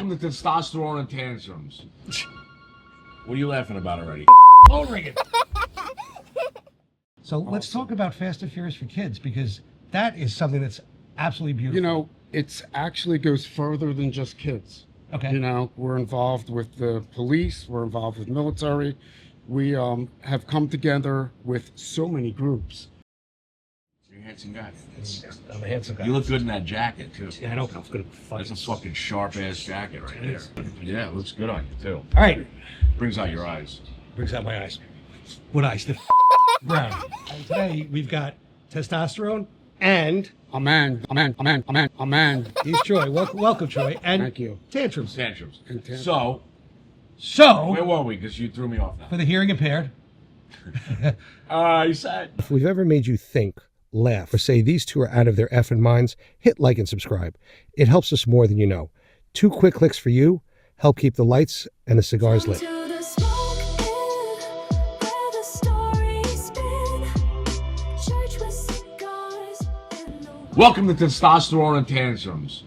Welcome to Testosterone Tantrums. What are you laughing about already? Phone ringing. So let's talk about Fast and Furious for kids, because that is something that's absolutely beautiful. You know, it's actually goes further than just kids. Okay. You know, we're involved with the police, we're involved with military. We have come together with so many groups. You're a handsome guy. I'm a handsome guy. You look good in that jacket, too. Yeah, I know. I'm good. That's a fucking sharp-ass jacket right there. Yeah, it looks good on you, too. All right. Brings out your eyes. Brings out my eyes. What eyes? The brown. And today we've got Testosterone and A man. he's Troy. Welcome, Troy. And Thank you. Tantrums. Tantrums. And tantrums. So, So, where were we? Because you threw me off now. for the hearing impaired, You said. If we've ever made you think, laugh, or say these two are out of their effing minds, hit like and subscribe. It helps us more than you know. 2 quick clicks for you help keep the lights and the cigars lit. Welcome to Testosterone Tantrums.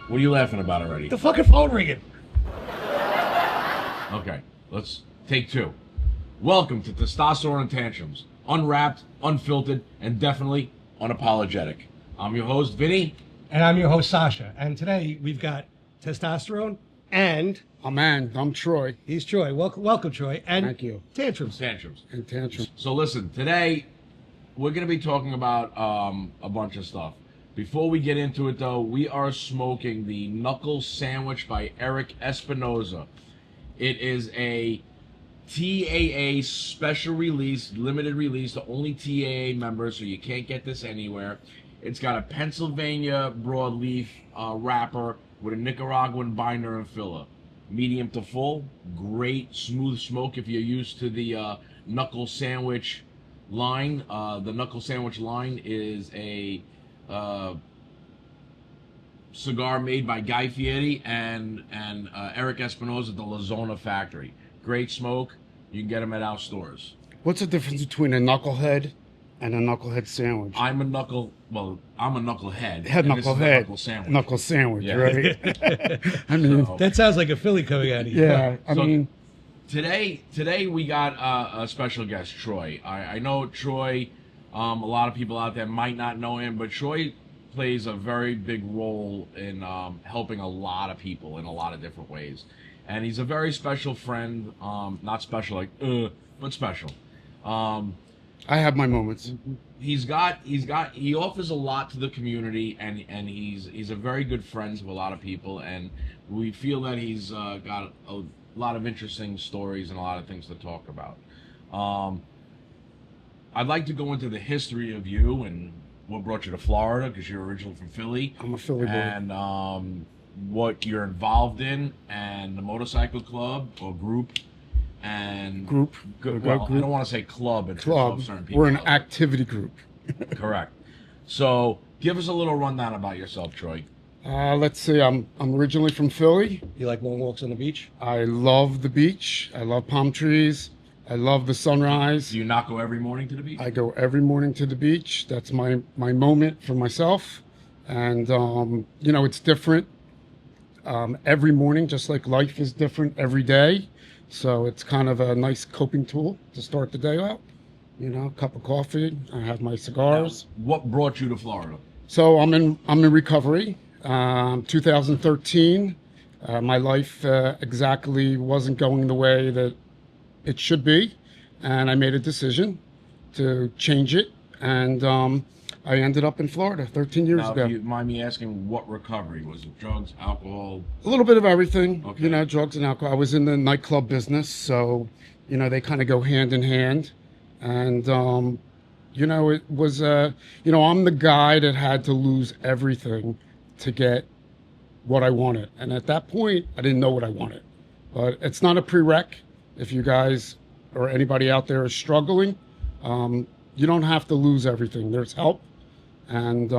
What are you laughing about already? the fucking phone ringing. Okay, let's take 2. Welcome to Testosterone Tantrums. Unwrapped, unfiltered, and definitely unapologetic. I'm your host, Vinny. And I'm your host, Sasha. And today we've got Testosterone and A man. I'm Troy. he's Troy. Welcome, Troy. And Thank you. Tantrums. Tantrums. And tantrums. So listen, today we're going to be talking about a bunch of stuff. Before we get into it, though, we are smoking the Knuckle Sandwich by Eric Espinosa. It is a TAA special release, limited release to only TAA members, so you can't get this anywhere. It's got a Pennsylvania broadleaf wrapper with a Nicaraguan binder and filler. Medium to full, great smooth smoke if you're used to the Knuckle Sandwich line. The Knuckle Sandwich line is a cigar made by Guy Fieri and Eric Espinosa at the La Zona factory. Great smoke. You can get them at our stores. What's the difference between a knucklehead and a knucklehead sandwich? I'm a knucklehead. Head and this is a knucklehead. Knuckle Sandwich. Knuckle sandwich, Yeah. right? I mean, So- That sounds like a Philly coming out of you. yeah. I So- mean, Today we got a special guest, Troy. I know Troy. A lot of people out there might not know him, but Troy plays a very big role in helping a lot of people in a lot of different ways. And he's a very special friend. Not special like, but special. I have my moments. He offers a lot to the community, and he's a very good friend to a lot of people, and we feel that he's got a lot of interesting stories and a lot of things to talk about. I'd like to go into the history of you and what brought you to Florida, because you're originally from Philly. I'm a Philly boy. And what you're involved in, and the motorcycle club or group, and Group. Well, Group. I don't want to say club. In terms Club. of certain people. We're an activity group. Correct. So, give us a little rundown about yourself, Troy. Let's see. I'm originally from Philly. You like long walks on the beach? I love the beach. I love palm trees. I love the sunrise. Do you not go every morning to the beach? I go every morning to the beach. That's my moment for myself. And, you know, it's different every morning, just like life is different every day. So it's kind of a nice coping tool to start the day out. You know, a cup of coffee. I have my cigars. What brought you to Florida? So I'm in recovery. 2013, my life exactly wasn't going the way that it should be, and I made a decision to change it, and I ended up in Florida 13 years Now, ago. if you mind me asking, what recovery? Was it drugs, alcohol? A little bit of everything, Okay. you know, drugs and alcohol. I was in the nightclub business, so, you know, they kind of go hand in hand. And, you know, it was, you know, I'm the guy that had to lose everything to get what I wanted. And at that point, I didn't know what I wanted. But it's not a prereq. If you guys or anybody out there is struggling, you don't have to lose everything. There's help. And,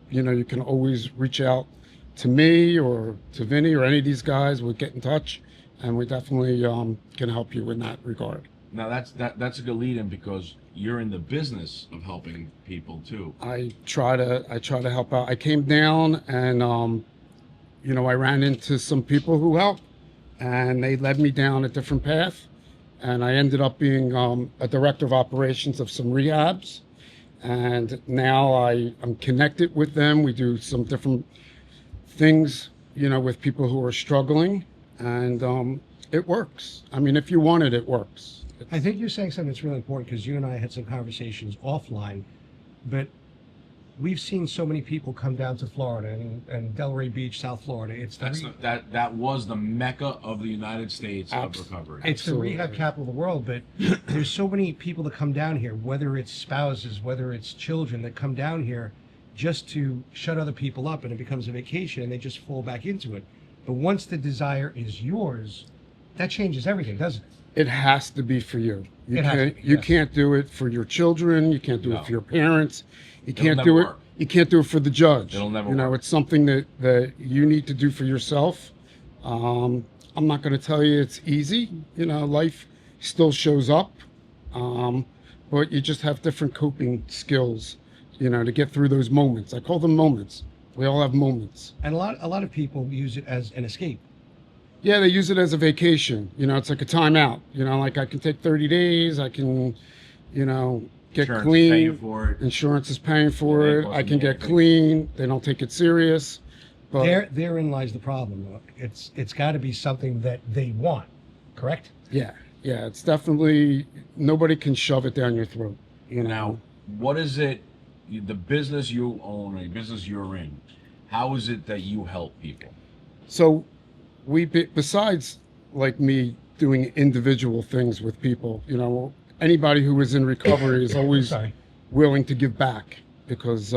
you know, you can always reach out to me or to Vinny or any of these guys. We'll get in touch, and we definitely can help you in that regard. Now, that's a good lead-in, because you're in the business of helping people too. I try to help out. I came down and you know, I ran into some people who helped, and they led me down a different path. And I ended up being a director of operations of some rehabs. And now I'm connected with them. We do some different things, you know, with people who are struggling. And it works. I mean, if you want it, it works. I think you're saying something that's really important, because you and I had some conversations offline, but we've seen so many people come down to Florida and Delray Beach, South Florida. That was the mecca of the United States of recovery. It's the rehab capital of the world, but there's so many people that come down here, whether it's spouses, whether it's children, that come down here just to shut other people up, and it becomes a vacation and they just fall back into it. But once the desire is yours, that changes everything, doesn't it? It has to be for you. You It has can't to be, you yes. can't do it for your children. You can't do No. it for your parents. You It'll can't never do it. work. You can't do it for the judge. It'll never You know, work. it's something that you need to do for yourself. I'm not going to tell you it's easy. You know, life still shows up, but you just have different coping skills. You know, to get through those moments. I call them moments. We all have moments. And a lot of people use it as an escape. Yeah, they use it as a vacation. You know, it's like a timeout. You know, like I can take 30 days. I can, you know, get Insurance is clean. paying for it. Insurance is paying for Yeah, it. it I can wasn't get anything. clean. They don't take it serious. But Therein lies the problem. Though. It's got to be something that they want, correct? yeah, it's definitely, nobody can shove it down your throat. You know, Now, what is it, the business you own, or the business you're in, how is it that you help people? so besides like me doing individual things with people, you know, anybody who is in recovery is always Sorry. willing to give back, because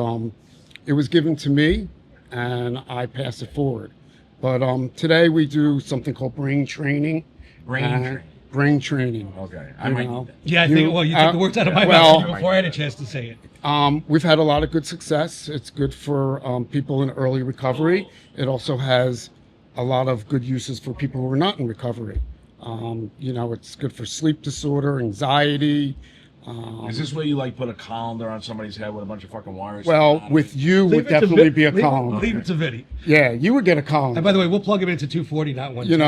it was given to me and I pass it forward. But today we do something called brain training. Brain and- training. Brain training. Okay, I You might know. need that. Yeah, I think. Well, you took the words out of my well- mouth before I had a chance to say it. We've had a lot of good success. It's good for people in early recovery. It also has a lot of good uses for people who are not in recovery. You know, it's good for sleep disorder, anxiety. Is this where you like put a colander on somebody's head with a bunch of fucking wires? Well, with you would definitely be a column. Leave it to Vinny. Yeah, you would get a column. And by the way, we'll plug him into 240, not 110. You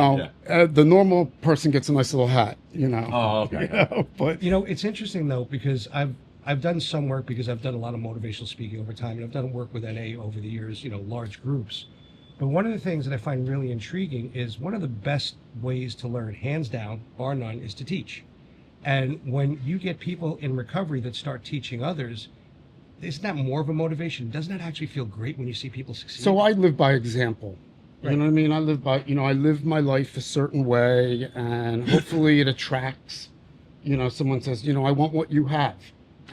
know, the normal person gets a nice little hat, you know. Oh, okay. You know, but You know, it's interesting though, because I've done some work, because I've done a lot of motivational speaking over time, and I've done work with NA over the years, you know, large groups. But one of the things that I find really intriguing is one of the best ways to learn, hands down, bar none, is to teach. And when you get people in recovery that start teaching others, isn't that more of a motivation? Doesn't that actually feel great when you see people succeed? so I live by example. Right. You know what I mean? I live my life a certain way, and hopefully it attracts, you know, someone says, you know, I want what you have.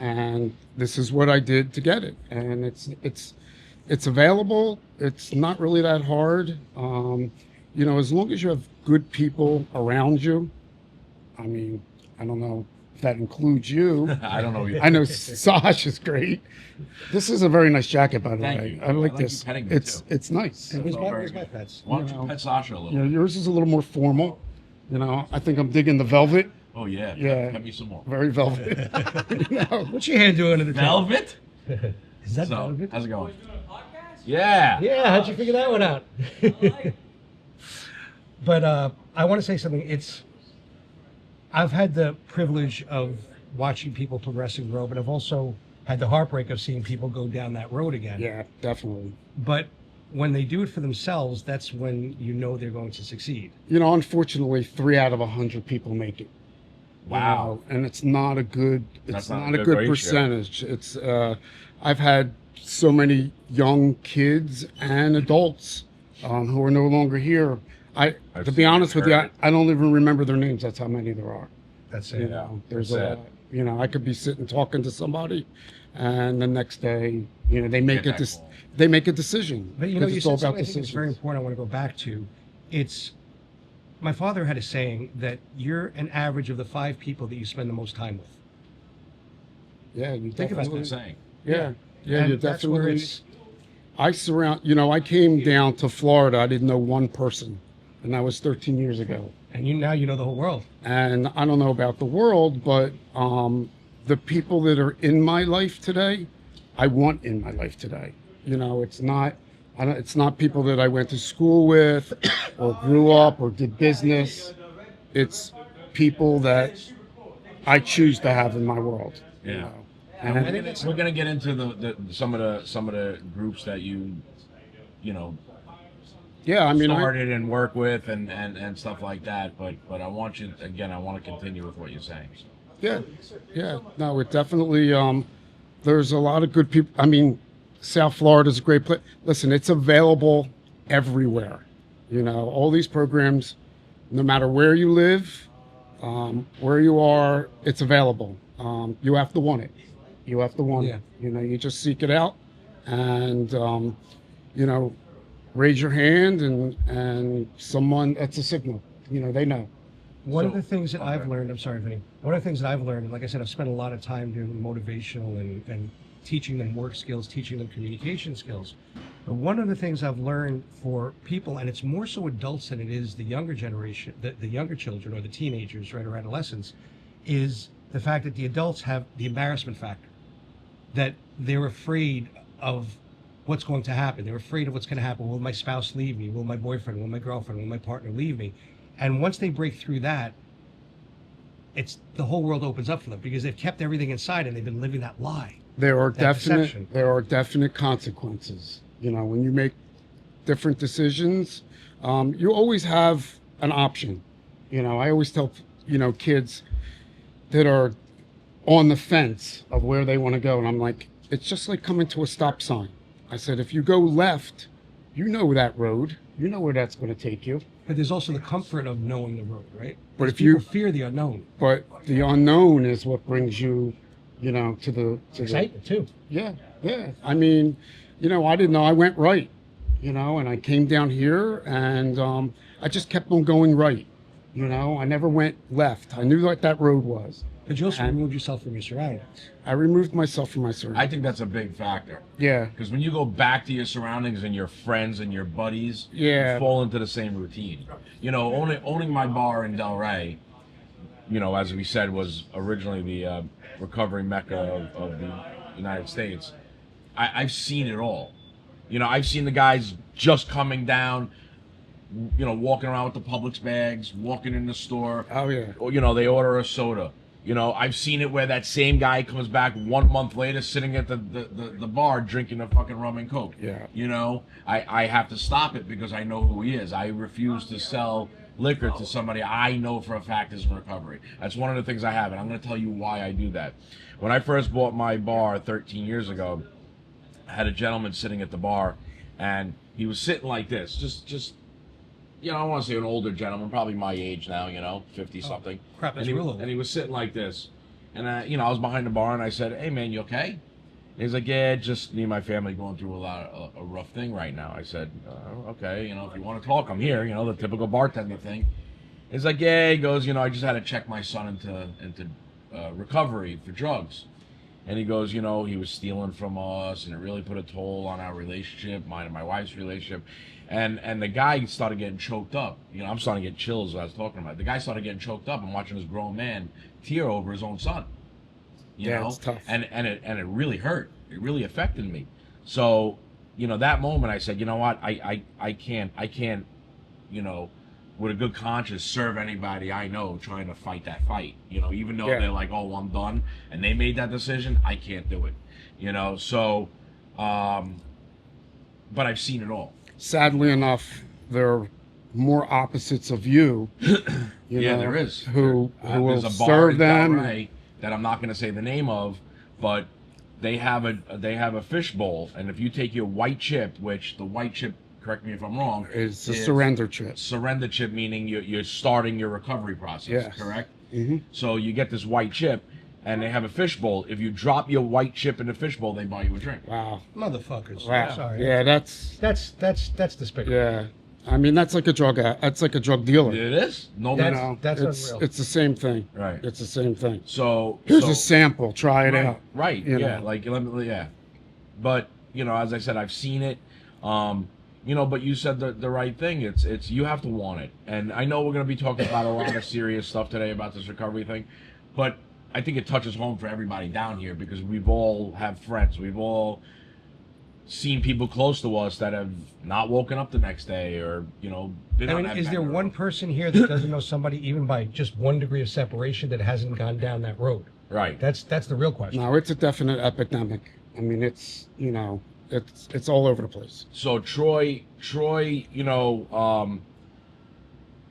And this is what I did to get it. And it's available. It's not really that hard. You know, as long as you have good people around you. I mean, I don't know if that includes you. I don't know. Either. I know Sasha's great. This is a very nice jacket, by the Thank way. you. I like I like this. you petting me, It's too. it's nice. And where's Oh, my, very where's my good. pets? Why don't You you know. pet Sasha a little? You know, yours is a little more formal. You know, I think I'm digging the velvet. Oh yeah. Yeah. Pet me some more. Very velvet. You know? What's your hand doing under the table? Velvet. Is that So, velvet? how's it going? Yeah. Yeah, how'd you figure that one out? But I want to say something. I've had the privilege of watching people progress and grow, but I've also had the heartbreak of seeing people go down that road again. Yeah, definitely. But when they do it for themselves, that's when you know they're going to succeed. You know, unfortunately, 3 out of 100 people make it. You Wow. know, and it's not a good. That's It's not not a a good good ratio. percentage. It's. I've had so many young kids and adults who are no longer here. I've To seen be honest it, with you, heard I don't even remember their names. That's how many there are. That's You it. know, there's That's a sad. lot. You know, I could be sitting talking to somebody, and the next day, you know, they make Get it. that call. They make a decision. But you know, 'cause you it's all said about something I think it's decisions. very important. I want to go back to. It's my father had a saying that you're an average of the 5 people that you spend the most time with. Yeah, you Think about definitely. Good saying. Yeah, yeah, And you that's where definitely. it's. You know, I came down to Florida. I didn't know one person, and that was 13 years ago. And now you know the whole world. And I don't know about the world, but the people that are in my life today, I want in my life today. You know, it's not It's not people that I went to school with or grew up or did business. It's people that I choose to have in my world. Yeah. You know? And And we're gonna get into some of the groups that you know yeah, I mean, started and work with and stuff like that. But I want you again. I want to continue with what you're saying. yeah. No, it definitely. There's a lot of good people. I mean, South Florida's a great place. Listen, it's available everywhere. You know, all these programs, no matter where you live, where you are, it's available. You have to want it. You have to want it. You know, you just seek it out, and you know, raise your hand, and someone, that's a signal. You know, they know. One of the things that I've learned, I'm sorry, Vinny. One of the things that I've learned, and like I said, I've spent a lot of time doing motivational and teaching them work skills, teaching them communication skills. But one of the things I've learned for people, and it's more so adults than it is the younger generation, the younger children or the teenagers, right, or adolescents, is the fact that the adults have the embarrassment factor. That they're afraid of what's going to happen. They're afraid of what's going to happen. Will my spouse leave me? Will my boyfriend, will my girlfriend, will my partner leave me? And once they break through that, it's the whole world opens up for them because they've kept everything inside and they've been living that lie. There are Perception. definite consequences. You know, when you make different decisions, you always have an option. You know, I always tell, you know, kids that are on the fence of where they want to go, and I'm like, it's just like coming to a stop sign. I said, if you go left, you know that road. You know where that's going to take you. But there's also the comfort of knowing the road, right? But Because if you people fear the unknown. But the unknown is what brings you, you know, to the Excitement too. Yeah. I mean, you know, I didn't know I went right, you know, and I came down here and I just kept on going right. You know, I never went left. I knew what that road was. But you also removed yourself from your surroundings. I removed myself from my surroundings. I think that's a big factor. Yeah. Because when you go back to your surroundings and your friends and your buddies, Yeah. you fall into the same routine. You know, owning my bar in Delray, you know, as we said, was originally the recovery mecca of the United States. I've seen it all. You know, I've seen the guys just coming down, you know, walking around with the Publix bags, walking in the store. Oh, yeah. Or, you know, they order a soda. You know, I've seen it where that same guy comes back 1 month later sitting at the bar drinking a fucking rum and coke. Yeah. You know, I have to stop it because I know who he is. I refuse to sell liquor to somebody I know for a fact is in recovery. That's one of the things I have, and I'm going to tell you why I do that. When I first bought my bar 13 years ago, I had a gentleman sitting at the bar, and he was sitting like this, just you know, I want to say an older gentleman, probably my age now, you know, 50-something. Crap, that's real old. And he was sitting like this. And, you know, I was behind the bar, and I said, hey, man, you okay? And he's like, yeah, just me and my family going through a rough thing right now. I said, okay, you know, if you want to talk, I'm here, you know, the typical bartender thing. He's like, yeah, he goes, you know, I just had to check my son into recovery for drugs. And he goes, you know, he was stealing from us, and it really put a toll on our relationship, mine and my wife's relationship. And the guy started getting choked up. You know, I'm starting to get chills as I was talking about it. The guy started getting choked up and watching this grown man tear over his own son. You know? It's tough. And it really hurt. It really affected me. So, you know, that moment I said, you know what, I can't, you know, with a good conscience serve anybody I know trying to fight that fight. You know, even though they're like, oh, I'm done, and they made that decision, I can't do it. You know, so but I've seen it all. Sadly enough, there are more opposites of you. You know, there is. Who will There's a bar serve in them. Delray that I'm not going to say the name of, but they have a fish bowl, and if you take your white chip, which the white chip, correct me if I'm wrong, It's a surrender chip. Surrender chip meaning you're starting your recovery process. Yes. Correct. Mm-hmm. So you get this white chip, and they have a fish bowl. If you drop your white chip in the fish bowl, they buy you a drink. Wow. Motherfuckers. Wow. Sorry. Yeah, that's despicable. yeah. I mean, that's like a drug. That's like a drug dealer. It is. No, That's- man. that's it's unreal. it's the same thing. Right. It's the same thing. So Here's a sample. Try it right, out. Right. You Yeah. know. Like yeah. But you know, as I said, I've seen it. You know, but you said the right thing. It's you have to want it. And I know we're going to be talking about a lot of serious stuff today about this recovery thing, but I think it touches home for everybody down here because we've all have friends. We've all seen people close to us that have not woken up the next day, or been I on mean, that is there bender one road. person here that doesn't know somebody even by just 1 degree of separation that hasn't gone down that road? Right. That's the real question. No, it's a definite epidemic. I mean, it's it's all over the place. So Troy,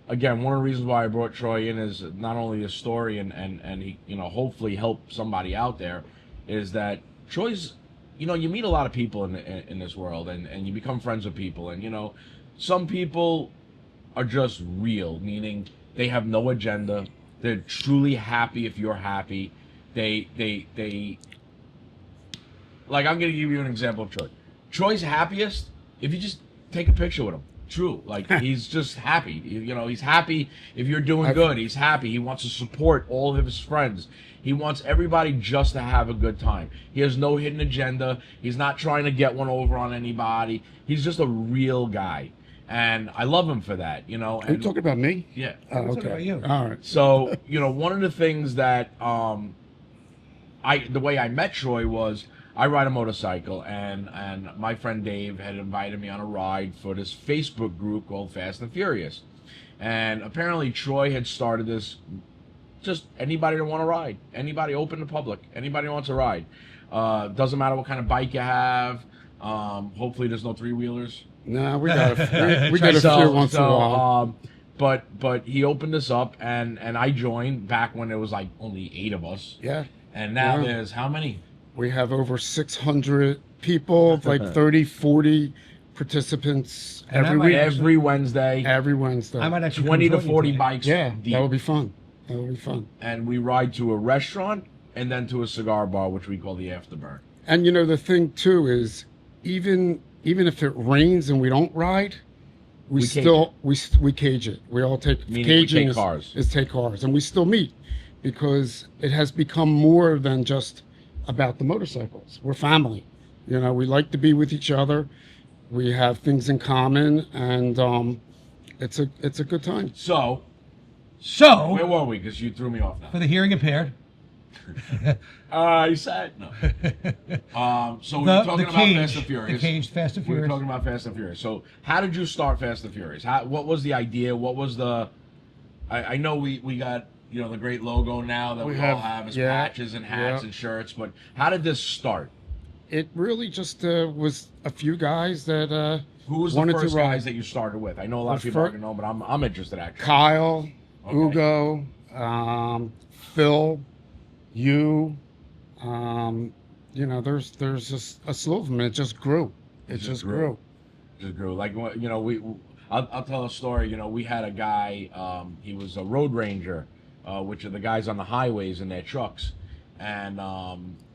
again, one of the reasons why I brought Troy in is not only a story and he, hopefully help somebody out there, is that Troy's, you meet a lot of people in this world, and you become friends with people, and some people are just real, meaning they have no agenda. They're truly happy if you're happy. They like, I'm gonna give you an example of Troy. Troy's happiest if you just take a picture with him. True, like he's just happy. He's happy if you're doing good. He's happy. He wants to support all of his friends. He wants everybody just to have a good time. He has no hidden agenda. He's not trying to get one over on anybody. He's just a real guy, and I love him for that. Are you talking about me? Yeah. Oh, talking okay. about you. All right. So one of the things that the way I met Troy was, I ride a motorcycle, and my friend Dave had invited me on a ride for this Facebook group called Fast and Furious. And apparently Troy had started this, just anybody that want to ride, anybody open to public, anybody wants to ride. Doesn't matter what kind of bike you have. Hopefully there's no three-wheelers. No, we got a few once in a while. But he opened this up, and I joined back when there was like only 8 of us. Yeah. And now Yeah. there's how many? We have over 600 people, like 30, 40 participants And I every might week. Every Wednesday, Every Wednesday. I might actually 20 to come join you 40 today. bikes Yeah, deep. that would be fun. That would be fun. And we ride to a restaurant and then to a cigar bar, which we call the Afterburn. And the thing too is, even if it rains and we don't ride, we cage still we cage it. We all take Meaning we caging take is- cars. is take cars, and we still meet because it has become more than just about the motorcycles. We're family. We like to be with each other. We have things in common, and it's a good time. So, So, where were we? Because you threw me off for now. the hearing impaired, I said no. So we were talking about Fast and the Furious. caged Fast and We were Furious. talking about Fast and Furious. So how did you start Fast and Furious? What was the idea? What was the... I know we got the great logo now that we all have as patches and hats and shirts, but how did this start? It really just was a few guys that Who was the wanted first to ride. guys that you started with? I know a lot of The people fir- aren't gonna know, but I'm interested actually. Kyle, Okay. Ugo, Phil, you. There's just a slew of them. It just grew. It just grew. Just grew. Like I'll tell a story. We had a guy. He was a road ranger, which are the guys on the highways in their trucks, and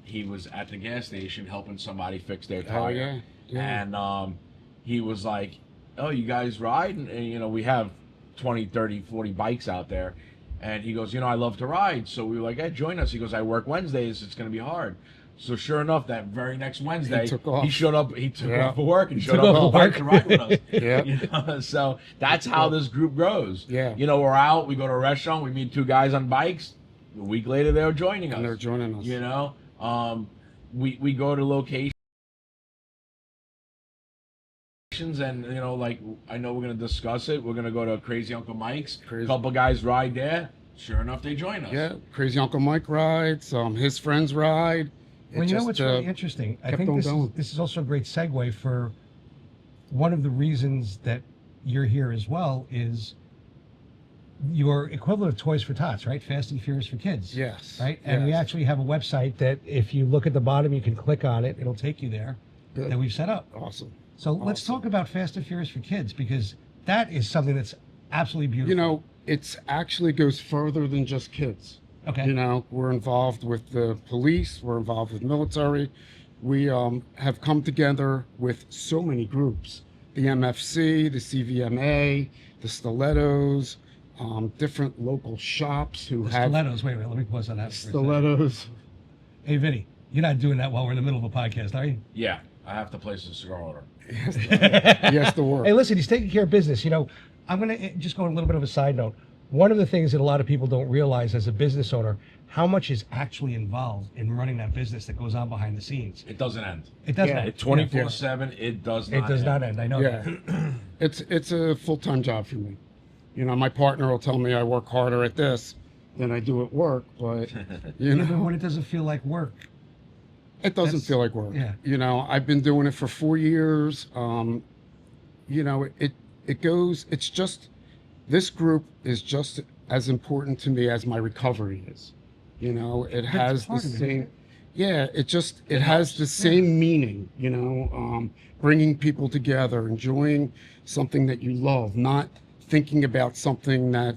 he was at the gas station helping somebody fix their tire. Oh yeah. Yeah. And he was like, "Oh, you guys ride?" And we have 20, 30, 40 bikes out there. And he goes, I love to ride. So we were like, hey, join us. He goes, I work Wednesdays. It's going to be hard. So sure enough, that very next Wednesday, He took off. he showed up. He took Yeah. off for work and showed took up off to for work work. to ride with us. Yeah. So that's how this group grows. Yeah. We're out. We go to a restaurant. We meet 2 guys on bikes. A week later, they're joining us. And they're joining us. We go to locations. And like, I know we're gonna discuss it. We're gonna go to Crazy Uncle Mike's. A couple guys ride there. Sure enough, they join us. Yeah. Crazy Uncle Mike rides. His friends ride. It Well, just, what's really interesting? I kept think on this going. is also a great segue for one of the reasons that you're here as well is your equivalent of Toys for Tots, right? Fast and Furious for Kids. Yes. Right? And we yes. actually have a website that if you look at the bottom, you can click on it. It'll take you there Good. that we've set up. Awesome. So let's Awesome. talk about Fast and Furious for Kids because that is something that's absolutely beautiful. It's actually goes further than just kids. Okay. We're involved with the police. We're involved with military. We have come together with so many groups: the MFC, the CVMA, the Stilettos, different local shops who The have stilettos. Wait, let me pause on that. For a second. stilettos. Hey, Vinny, you're not doing that while we're in the middle of a podcast, are you? Yeah. I have to place a cigar order. Yes, the word. Hey, listen, he's taking care of business. I'm going to just go on a little bit of a side note. one of the things that a lot of people don't realize as a business owner, how much is actually involved in running that business that goes on behind the scenes. It doesn't end. It doesn't Yeah. end. 24/7. It does not. It does not end. I know Yeah, that. it's a full-time job for me. You know, my partner will tell me I work harder at this than I do at work, but you Even know, when it doesn't feel like work. it doesn't that's- feel like work. yeah. You know, I've been doing it for 4 years. You know, it goes. It's just this group is just as important to me as my recovery is. You know, it has the part of it, isn't same. it? Yeah, it has the same meaning. You know, bringing people together, enjoying something that you love, not thinking about something that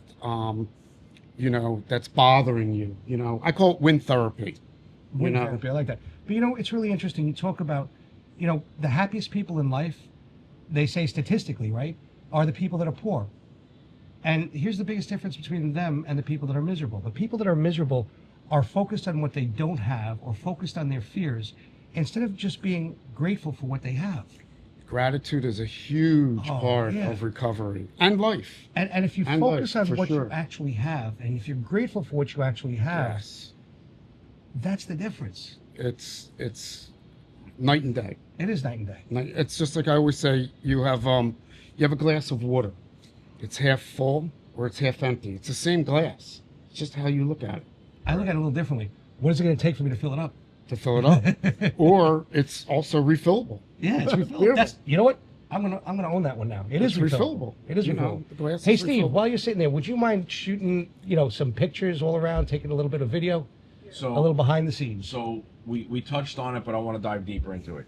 you know, that's bothering you. You know, I call it wind therapy. Wind know? therapy, I like that. But you know, it's really interesting. You talk about, you know, the happiest people in life, they say statistically, right, are the people that are poor. And here's the biggest difference between them and the people that are miserable. The people that are miserable are focused on what they don't have or focused on their fears instead of just being grateful for what they have. Gratitude is a huge Oh, part yeah. of recovery and life. And if you And focus life, on for what sure. you actually have, and if you're grateful for what you actually have, Yes, that's the difference. it's night and day. It is night and day. It's just like I always say, you have a glass of water. It's half full or it's half empty. It's the same glass. It's just how you look at it. I look at it a little differently. What is it going to take for me to fill it up? To fill it up, or it's also refillable. Yeah, it's Yeah. refillable. That's, you know what? I'm gonna own that one now. It is It's refillable. refillable. It is You know, refillable. the glass Hey is Steve, refillable. while you're sitting there, would you mind shooting, you know, some pictures all around, taking a little bit of video, So a little behind the scenes? So we touched on it, but I want to dive deeper into it.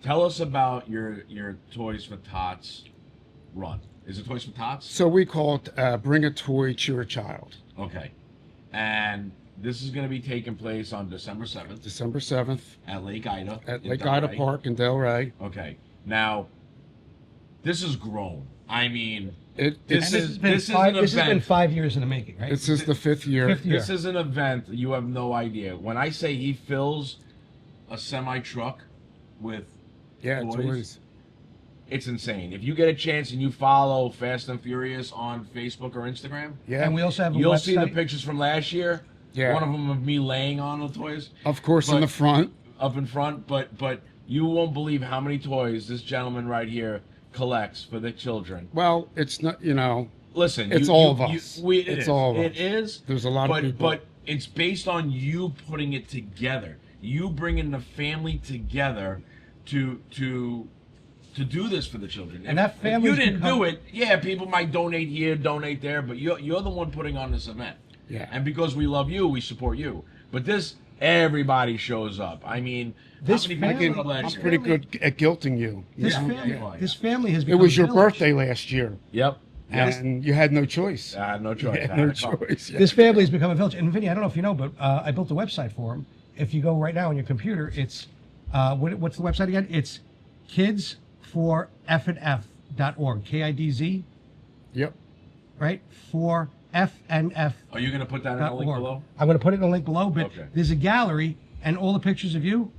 Tell us about your Toys for Tots run. Is it Toys for Tots? So we call it "Bring a Toy to Your Child." Okay. And this is going to be taking place on December 7th December 7th at Lake Ida. at in Lake Ida Delray. Park in Delray. Okay. Now, this is grown. I mean, This This is has been this is five, an this has been event. 5 years in the making, right? This is the 5th year. Fifth year. This is an event you have no idea. When I say he fills a semi truck with Yeah, toys, toys. it's insane. If you get a chance and you follow Fast and Furious on Facebook or Instagram, Yeah, And we also have a you'll website. see the pictures from last year. Yeah. One of them of me laying on the toys of course in but- the front. up in front, but you won't believe how many toys this gentleman right here collects for the children. Well, it's not. You know, Listen, It's all of us. It It's is. all of It us. is. There's a lot of but, people. But it's based on you putting it together. You bringing the family together to do this for the children. And that If family's you didn't become- do it, yeah, people might donate here, donate there, but you're the one putting on this event. Yeah. And because we love you, we support you. But this, everybody shows up. I mean, This how many family- people I'm last year? pretty good at guilting you. This Yeah. family, Yeah. this family has It become was your a village. birthday last year, Yep. Yes. and you had no choice. I had no You choice. had I no had to come. choice. Yeah. This family has become a village. And Vinny, I don't know if you know, but I built a website for him. If you go right now on your computer, it's what's the website again? It's kidsforfnf.org. KIDZ, Yep. right? For FNF. Are you going to put that in the link below? I'm going to put it in the link below, but Okay. there's a gallery and all the pictures of you.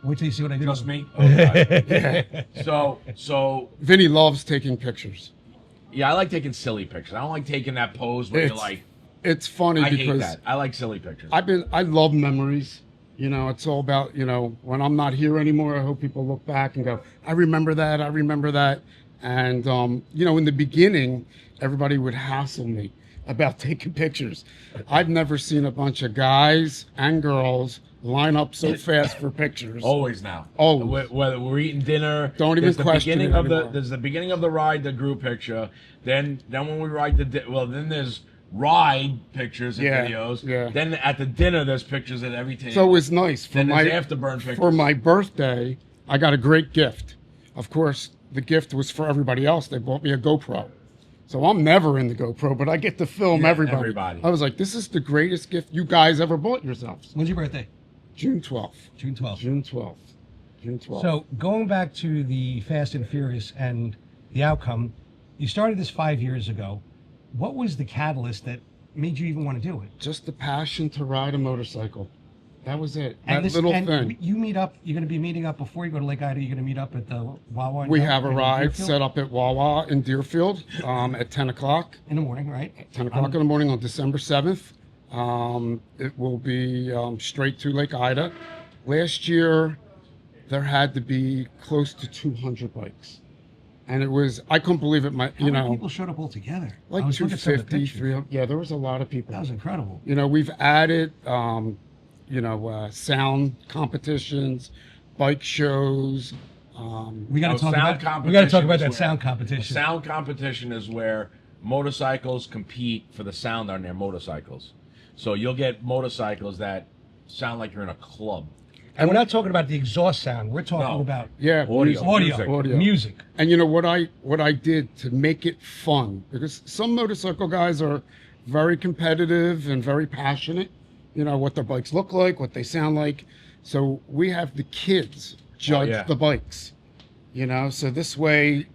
Wait till you see what I did. Just with them. me? Oh, God. So, Vinny loves taking pictures. yeah, I like taking silly pictures. I don't like taking that pose where you're It's- like, It's funny I hate because that. I like silly pictures. I love memories. You know, it's all about, you know, when I'm not here anymore, I hope people look back and go, I remember that. And, you know, in the beginning, everybody would hassle me about taking pictures. I've never seen a bunch of guys and girls line up so fast for pictures. Always now. Always. Whether we're eating dinner, Don't even there's the question beginning it of the anymore. there's the beginning of the ride, the group picture. Then when we ride then there's ride pictures and Yeah, videos. yeah. Then at the dinner there's pictures at every table. So it was nice. then there's afterburn pictures. For my birthday, I got a great gift. Of course, the gift was for everybody else. They bought me a GoPro. So I'm never in the GoPro, but I get to film Yeah, everybody. everybody. I was like, this is the greatest gift you guys ever bought yourselves. When's your birthday? June 12th. June 12th. June 12th. June 12th. So going back to the Fast and Furious and the outcome, you started this 5 years ago. What was the catalyst that made you even want to do it? just the passion to ride a motorcycle. That was it. And That this, little and thing. you meet up. You're going to be meeting up before you go to Lake Ida. You're going to meet up at the Wawa. We have a in ride Deerfield set up at Wawa in Deerfield at 10 o'clock. in the morning, right? 10 o'clock in the morning on December 7th. It will be straight to Lake Ida. Last year, there had to be close to 200 bikes. And it was, I couldn't believe it. How many people showed up all together? I Like was looking at some of the 250, pictures. 300. Yeah, there was a lot of people. That was incredible. We've added, sound competitions, bike shows. We got to talk sound about. We got to talk competition about is that where- sound The competition. sound competition is where motorcycles compete for the sound on their motorcycles. So you'll get motorcycles that sound like you're in a club. And we're not talking about the exhaust sound. We're talking No. about Yeah, Audio. audio, music. And what I did to make it fun, because some motorcycle guys are very competitive and very passionate, what their bikes look like, what they sound like. So we have the kids judge yeah. the bikes, so this way,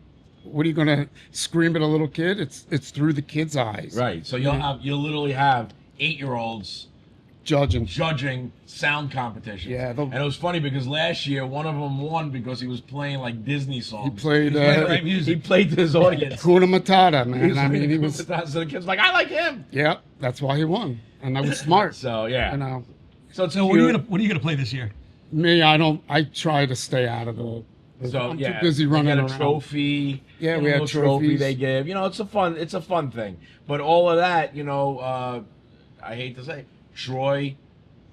what are you going to scream at a little kid? It's through the kid's eyes. Right. So you'll literally have 8-year-olds Judging. sound competitions. Yeah, and it was funny because last year one of them won because he was playing like Disney songs. He played Right, He music. played to his audience. Kuna Matata, man. I mean, he was, So the kid's like, I like him. yeah, that's why he won. And that was smart. So yeah. So it's So cute. what are you gonna play this year? Me, I try to stay out of the. So I'm yeah, too busy running they get around. a trophy. Yeah, get we a had little trophy trophies. they give. It's a fun thing. But all of that, I hate to say, Troy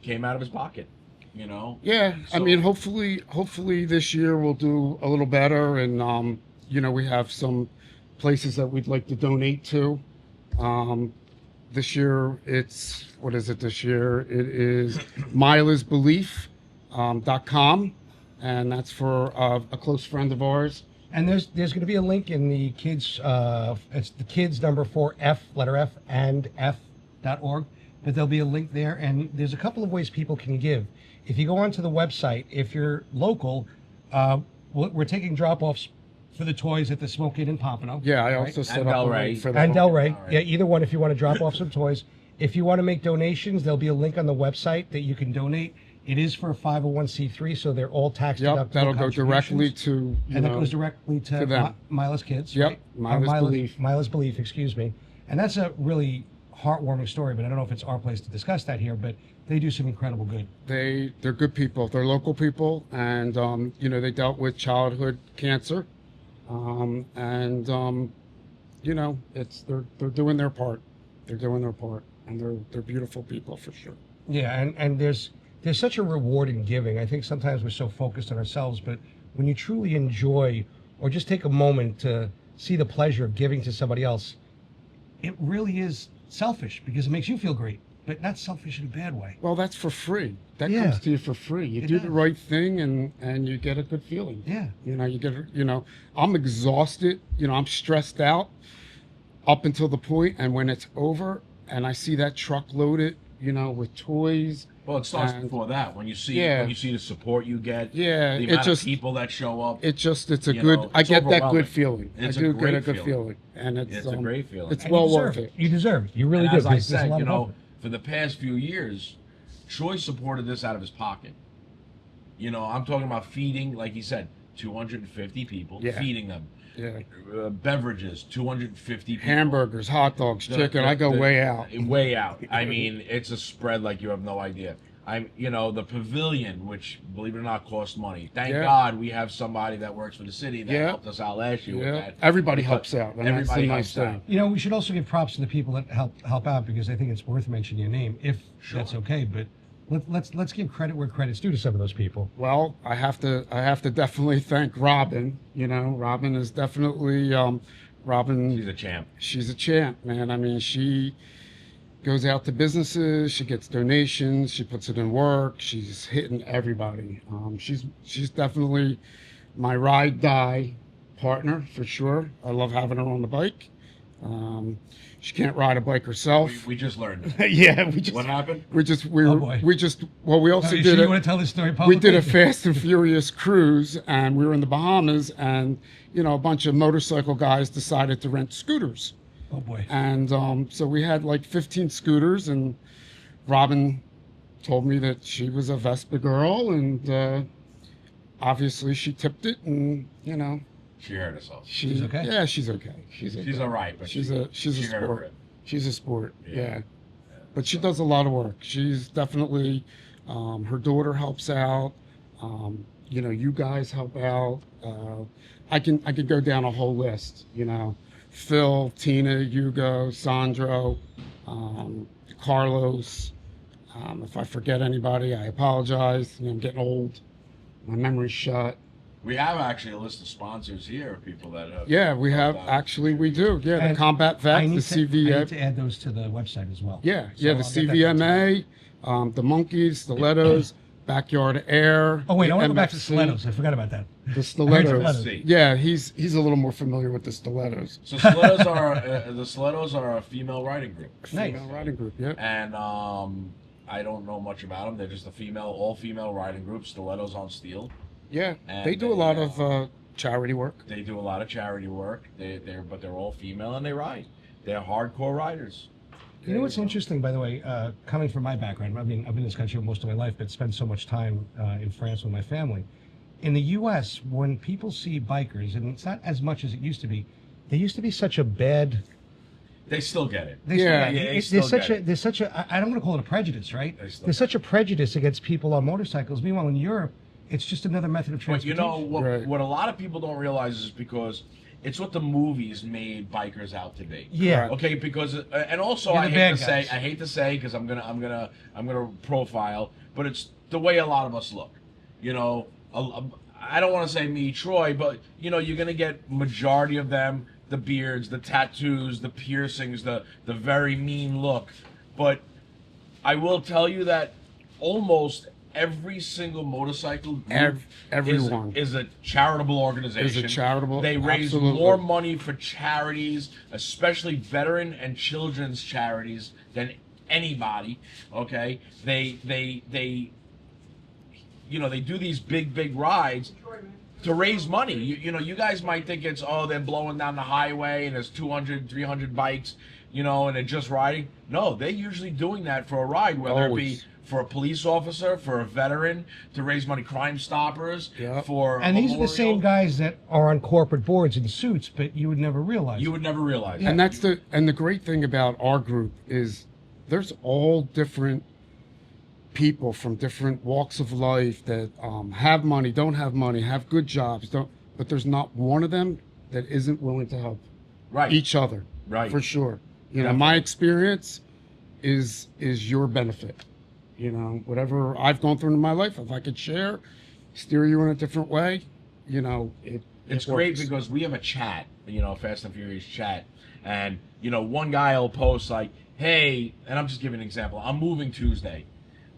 came out of his pocket. Yeah, I So- mean, hopefully this year we'll do a little better, and we have some places that we'd like to donate to. This year, what is it this year? It is mileisbelief.com, and that's for a close friend of ours. And there's going to be a link in the kids. It's the kids number 4 F letter F and F.org. But there'll be a link there, and there's a couple of ways people can give. If you go onto the website, if you're local, we're taking drop-offs for the Toyz at the Smoke Inn in Pompano. Yeah, I right? also set And up a Delray. link for that. And Delray. All right. Yeah, either one if you want to drop off some toys. If you want to make donations, there'll be a link on the website that you can donate. It is for a 501c3, so they're all tax deductible. Yep, that'll go directly to And that goes directly to them. Mila's kids. Yep, right? Mila's Belief. Mila's Belief, excuse me. And that's a really heartwarming story, but I don't know if it's our place to discuss that here, but they do some incredible good. They're good people. They're local people, and they dealt with childhood cancer, it's they're doing their part. They're doing their part, and they're beautiful people for sure. Yeah, and there's such a reward in giving. I think sometimes we're so focused on ourselves, but when you truly enjoy or just take a moment to see the pleasure of giving to somebody else, it really is selfish because it makes you feel great, but not selfish in a bad way. Well, that's for free. That Yeah. comes to you for free. You It do does. the right thing, and you get a good feeling. Yeah. You get, I'm exhausted. I'm stressed out up until the point, and when it's over, and I see that truck loaded, with toys. Well, it starts And- before that. When you see the support you get, Yeah, the it amount just- of people that show up, It's a You good. know, I it's get that overwhelming. good feeling. It's I a do get great a good feeling. feeling, and it's a great feeling. It's And well you deserve worth it. it. You deserve it. You really and do. as I because there's a said, lot of help. for the past few years, Troy supported this out of his pocket. I'm talking about feeding, like he said, 250 people, Yeah. feeding them. Yeah, Beverages, 250 people. hamburgers, hot dogs, chicken. I go way out. Way out. I mean, it's a spread like you have no idea. The pavilion, which, believe it or not, costs money. Thank Yeah. God we have somebody that works for the city that Yeah. helped us out last year with Yeah, that. everybody Because helps out, and that's the everybody nice helps thing. out. We should also give props to the people that help out because I think it's worth mentioning your name if that's okay. But let's give credit where credit's due to some of those people. Well, I have to definitely thank Robin. Robin is definitely Robin. He's a champ. She's a champ, man. I mean, she goes out to businesses, she gets donations, she puts it in work. She's hitting everybody. She's definitely my ride die partner for sure. I love having her on the bike. She can't ride a bike herself. We just learned. Yeah, What happened? we Oh, boy. we also You did sure it. you want to tell this story We publicly? did a Fast and Furious cruise, and we were in the Bahamas, and a bunch of motorcycle guys decided to rent scooters, Oh boy. and so we had like 15 scooters, and Robin told me that she was a Vespa girl, and obviously she tipped it, and you know, She hurt herself. She's okay? Yeah, she's okay. She's all right, but she's a she hurt her sport. rib. She's a sport. Yeah. Yeah. But she does a lot of work. She's definitely, her daughter helps out. You know, you guys help out. I could go down a whole list. You know, Phil, Tina, Hugo, Sandro, Carlos. If I forget anybody, I apologize. You know, I'm getting old. My memory's shot. We have actually a list of sponsors here of people that have. Yeah, we have. out. Actually, we do. Yeah, And the Combat Vet, I the need CVM. I need to add those to the website as well. Yeah, So yeah, I'll the get that CVMA, the Monkeys, Stilettos, Backyard Air. Oh wait, I want to go the back to MFC, stilettos. I forgot about that. The Stilettos. Stilettos. Yeah, he's a little more familiar with the Stilettos. So Stilettos are the Stilettos are a female riding group, Nice. Female riding group. Yeah. and I don't know much about them. They're just a all female riding group. Stilettos on steel. Yeah, And they do a lot of charity work. They do a lot of charity work. But they're all female and they ride. They're hardcore riders. You know what's interesting, by the way, coming from my background, I mean, I've been in this country most of my life, but spent so much time in France with my family. In the U.S., when people see bikers, and it's not as much as it used to be, there used to be such a bad. They still get it. Yeah, There's such a. I don't want to call it a prejudice, right? still There's such a prejudice against people on motorcycles. Meanwhile, in Europe, it's just another method of But you transportation. know Right. what a lot of people don't realize is because it's what the movies made bikers out to be. Yeah. Okay, because and also You're I the hate bad to guys. say, because I'm gonna profile, but it's the way a lot of us look. You know, I don't want to say me, Troy, but you know, you're gonna get majority of them, the beards, the tattoos, the piercings, the very mean look. But I will tell you that almost every single motorcycle group Everyone. is a charitable organization. They raise absolutely. more money for charities, especially veteran and children's charities, than anybody. Okay, they you know, they do these big rides to raise money. You know, you guys might think it's, oh, they're blowing down the highway and there's 200, 300 bikes, you know, and they're just riding. No, they're usually doing that for a ride, whether it be Always. for a police officer, for a veteran, to raise money, Crime Stoppers, Yep. for a And these are the same memorial. guys that are on corporate boards in suits, but you would never realize. You would never realize. And that's the great thing about our group is there's all different people from different walks of life that have money, don't have money, have good jobs, but there's not one of them that isn't willing to help Right. each other. Right. For sure. You know, Definitely. my experience is your benefit. You know, whatever I've gone through in my life, if I could share, steer you in a different way, you know, It's it great works. because we have a chat, you know, Fast and Furious chat, and you know, one guy will post like, "Hey," and I'm just giving an example. I'm moving Tuesday.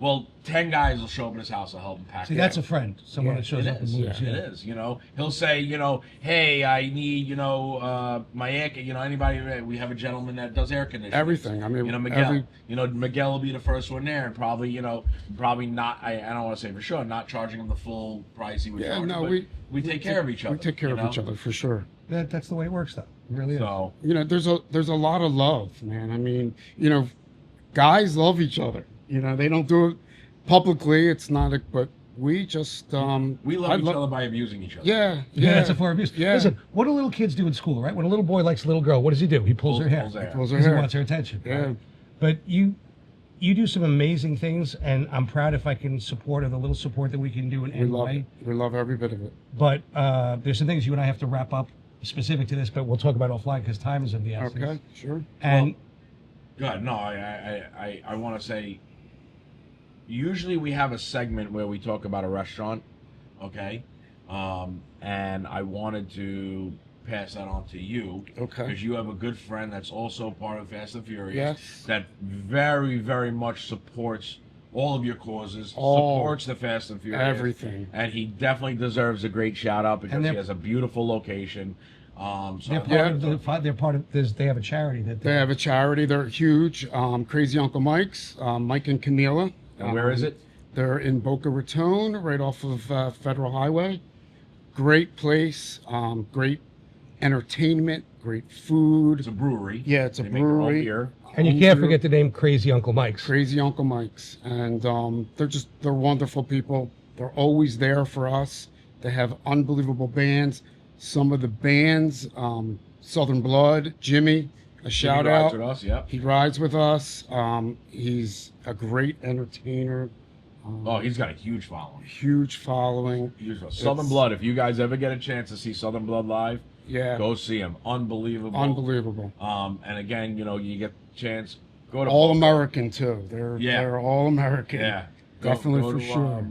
Well, 10 guys will show up at his house. I'll help him pack. See, it that's up. a friend. Someone Yeah, that shows It up and is. moves. It is. You know, he'll say, you know, hey, I need, you know, my air. You know, anybody. We have a gentleman that does air conditioning. Everything. I mean, you know, Miguel. every- You know, Miguel will be the first one there, and probably, you know, not. I don't want to say for sure, not charging him the full price he would Yeah, charge. no, but we take care of each other. We take care you of know? each other for sure. That's the way it works, though. It really is. So You know, there's a lot of love, man. I mean, you know, guys love each other. You know, they don't do it publicly. It's not but we just we love each other by abusing each other. Yeah, Yeah, that's a form of abuse. Yeah. Listen, what do little kids do in school, right? When a little boy likes a little girl, what does he do? He pulls her hair. Pulls her hair. Pulls her Because he hair. wants her attention. Yeah. Right? But you do some amazing things, and I'm proud if I can support, or the little support that we can do in We any love way. it. We love every bit of it. But there's some things you and I have to wrap up specific to this, but we'll talk about it offline because time is of the essence. Okay, sure. And Good. No, I want to say. Usually we have a segment where we talk about a restaurant, okay, and I wanted to pass that on to you, Okay. because you have a good friend that's also part of Fast and Furious, Yes. that very, very much supports all of your causes, All. supports the Fast and Furious, Everything. and he definitely deserves a great shout out because And he they're- has a beautiful location. So they're part of they have a charity that They have a charity. They're huge. Crazy Uncle Mike's. Mike and Camila. And where is it? They're in Boca Raton, right off of Federal Highway. Great place. Great entertainment, great food. It's a brewery. Yeah, it's a They make their own brewery. beer. And you Home can't brew. forget the name Crazy Uncle Mike's. Crazy Uncle Mike's, and they're wonderful people. They're always there for us. They have unbelievable bands. Some of the bands, Southern Blood, Jimmy, a shout rides out. with us, yeah. He rides with us. He's a great entertainer. Oh, he's got a huge following. Huge following. Southern Blood. If you guys ever get a chance to see Southern Blood live, Yeah, go see him. Unbelievable. unbelievable. And again, you get a chance. Go to All both. American too. Yeah. They're all American. Yeah, Definitely go for to, sure.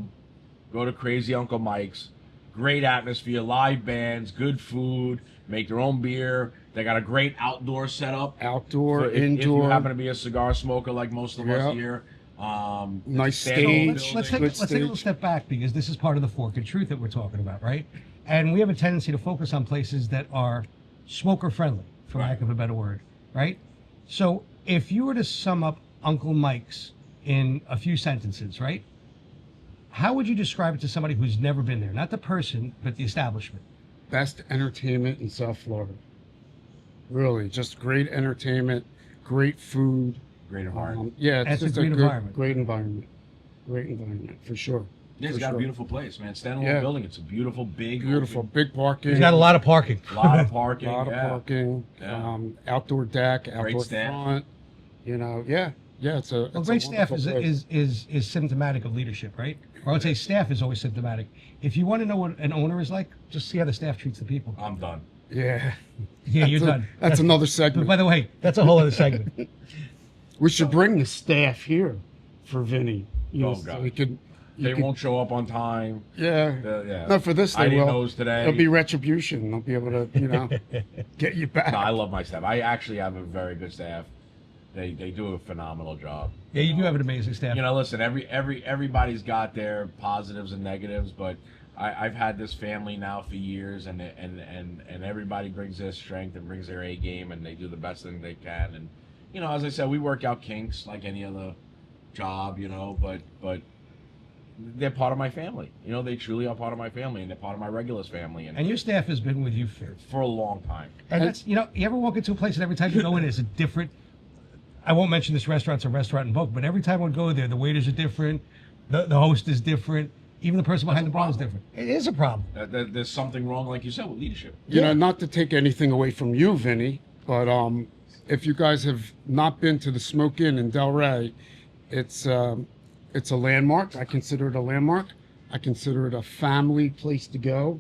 Go to Crazy Uncle Mike's. Great atmosphere, live bands, good food. Make their own beer. They got a great outdoor setup. Outdoor, For if you indoor. happen to be a cigar smoker like most of us Yeah. here, Nice stand-alone stage. Let's building. take a little step back, because this is part of the Forkin truth that we're talking about, right? And we have a tendency to focus on places that are smoker friendly, for lack of a better word, right? So if you were to sum up Uncle Mike's in a few sentences, right? How would you describe it to somebody who's never been there? Not the person, but the establishment. Best entertainment in South Florida. Really, just great entertainment, great food. Great environment. Yeah, it's That's a just great good, environment. Great environment. Great environment, for sure. Yeah, it's For got sure. a beautiful place, man. Standalone Yeah. building. It's a beautiful, big, Beautiful, open, big parking. He's got a lot of parking. lot of parking. lot of yeah. parking. Yeah. Outdoor deck, outdoor staff. front. Yeah. It's a. Well, it's great a staff wonderful place. is symptomatic of leadership, right? Or I would say staff is always symptomatic. If you want to know what an owner is like, just see how the staff treats the people. I'm done. Yeah. Yeah, you're That's a- done. That's another But segment. by the way, that's a whole other segment. We should bring the staff here for Vinny. Oh, So God. we could. They won't show up on time. Yeah. Yeah. No, for this I they didn't will. knows today. It'll be retribution. They'll be able to, get you back. No, I love my staff. I actually have a very good staff. They do a phenomenal job. Yeah, you do have an amazing staff. Listen, everybody's got their positives and negatives, but I've had this family now for years, and everybody brings their strength and brings their A game, and they do the best thing they can. And as I said, we work out kinks like any other job, but they're part of my family. They truly are part of my family, and they're part of my Regulus family, And your staff has been with you for a long time. and that's, you ever walk into a place and every time you go in, it's a different, I won't mention this restaurant's a restaurant in Boca, but every time I would go there, the waiters are different, the host is different, even the person behind the bar is different. It is a problem. There's something wrong, like you said, with leadership. Not to take anything away from you, Vinny, but if you guys have not been to the Smoke Inn in Delray, it's a landmark. I consider it a landmark. I consider it a family place to go.